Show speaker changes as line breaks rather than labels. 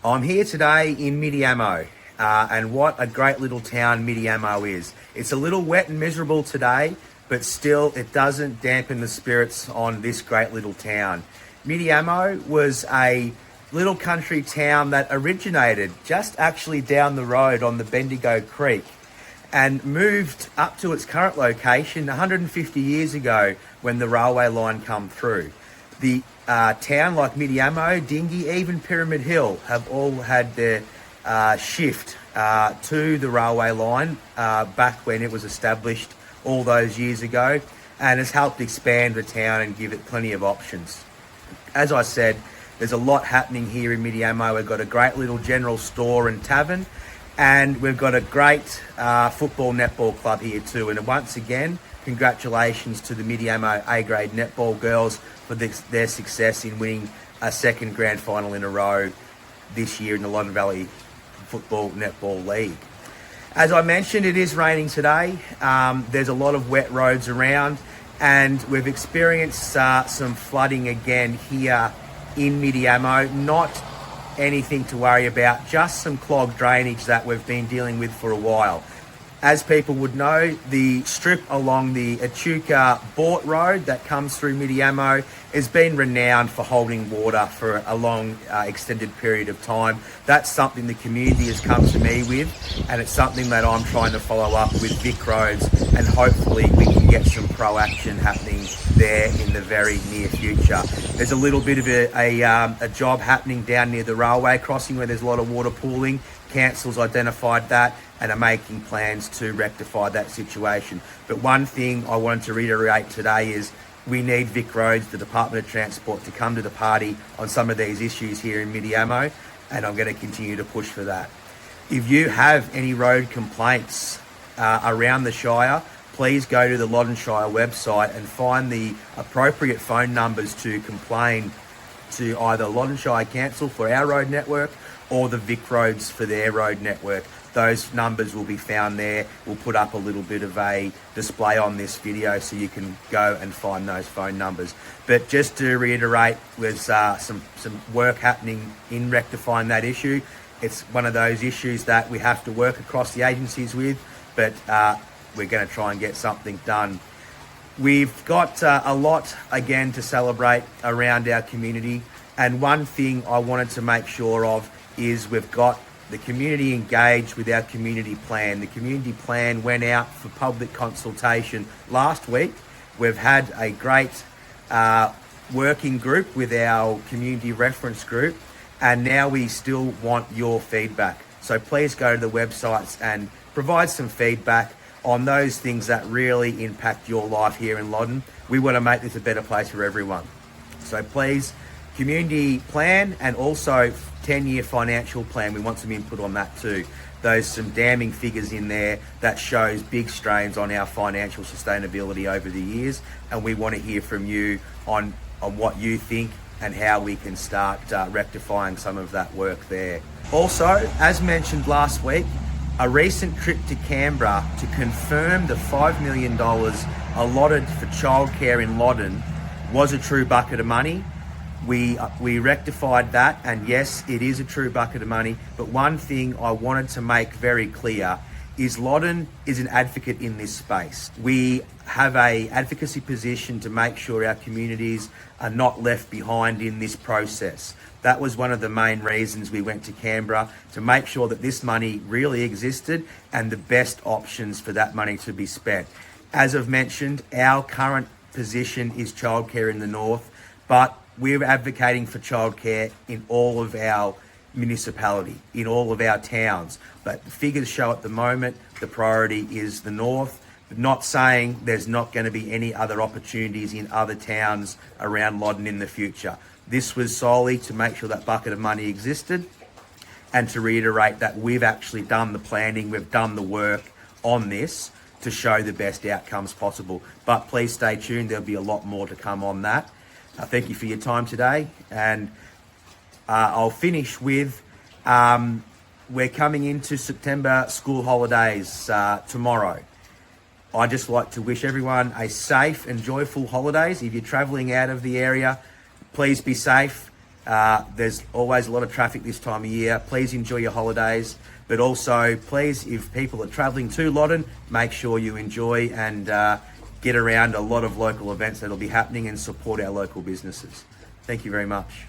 I'm here today in Mitiamo, and what a great little town Mitiamo is. It's a little wet and miserable today, but still it doesn't dampen the spirits on this great little town. Mitiamo was a little country town that originated just actually down the road on the Bendigo Creek and moved up to its current location 150 years ago when the railway line come through. The town like Mitiamo, Dingy, even Pyramid Hill have all had their shift to the railway line back when it was established all those years ago, and has helped expand the town and give it plenty of options. As I said, there's a lot happening here in Mitiamo. We've got a great little general store and tavern, and we've got a great football netball club here too. And once again, congratulations to the Mitiamo A-grade netball girls for their success in winning a second grand final in a row this year in the Loddon Valley Football Netball League. As I mentioned, it is raining today. There's a lot of wet roads around, and we've experienced some flooding again here in Mitiamo. Not anything to worry about, just some clogged drainage that we've been dealing with for a while. As people would know, the strip along the Echuca Bort Road that comes through Mitiamo has been renowned for holding water for a long extended period of time. That's something the community has come to me with, and it's something that I'm trying to follow up with Vic Roads, and hopefully we can get some proaction happening there in the very near future. There's a little bit of a job happening down near the railway crossing where there's a lot of water pooling. Council's identified that and are making plans to rectify that situation. But one thing I wanted to reiterate today is we need Vic Roads, the Department of Transport, to come to the party on some of these issues here in Mitiamo, and I'm going to continue to push for that. If you have any road complaints around the Shire, please go to the Loddon Shire website and find the appropriate phone numbers to complain to either Loddon Shire Council for our road network or the Vic Roads for their road network. Those numbers will be found there. We'll put up a little bit of a display on this video so you can go and find those phone numbers. But just to reiterate, there's some work happening in rectifying that issue. It's one of those issues that we have to work across the agencies with, but we're going to try and get something done. We've got a lot again to celebrate around our community, and one thing I wanted to make sure of is we've got the community engaged with our community plan. The community plan went out for public consultation last week. We've had a great working group with our community reference group, and now we still want your feedback. So please go to the websites and provide some feedback on those things that really impact your life here in Loddon. We want to make this a better place for everyone. So please, community plan and also 10-year financial plan, we want some input on that too. There's some damning figures in there that shows big strains on our financial sustainability over the years, and we want to hear from you on what you think and how we can start rectifying some of that work there. Also, as mentioned last week, a recent trip to Canberra to confirm the $5 million allotted for childcare in Loddon was a true bucket of money. We rectified that, and yes, it is a true bucket of money. But one thing I wanted to make very clear is Loddon is an advocate in this space. We have a advocacy position to make sure our communities are not left behind in this process. That was one of the main reasons we went to Canberra, to make sure that this money really existed and the best options for that money to be spent. As I've mentioned, our current position is childcare in the north, but we're advocating for childcare in all of our municipality, in all of our towns. But the figures show at the moment the priority is the north. Not saying there's not going to be any other opportunities in other towns around Loddon in the future. This was solely to make sure that bucket of money existed, and to reiterate that we've actually done the planning, we've done the work on this to show the best outcomes possible. But please stay tuned, there'll be a lot more to come on that. Thank you for your time today, and I'll finish with, we're coming into September school holidays tomorrow. I'd just like to wish everyone a safe and joyful holidays. If you're travelling out of the area, please be safe. There's always a lot of traffic this time of year. Please enjoy your holidays, but also please, if people are travelling to Loddon, make sure you enjoy and get around a lot of local events that'll be happening and support our local businesses. Thank you very much.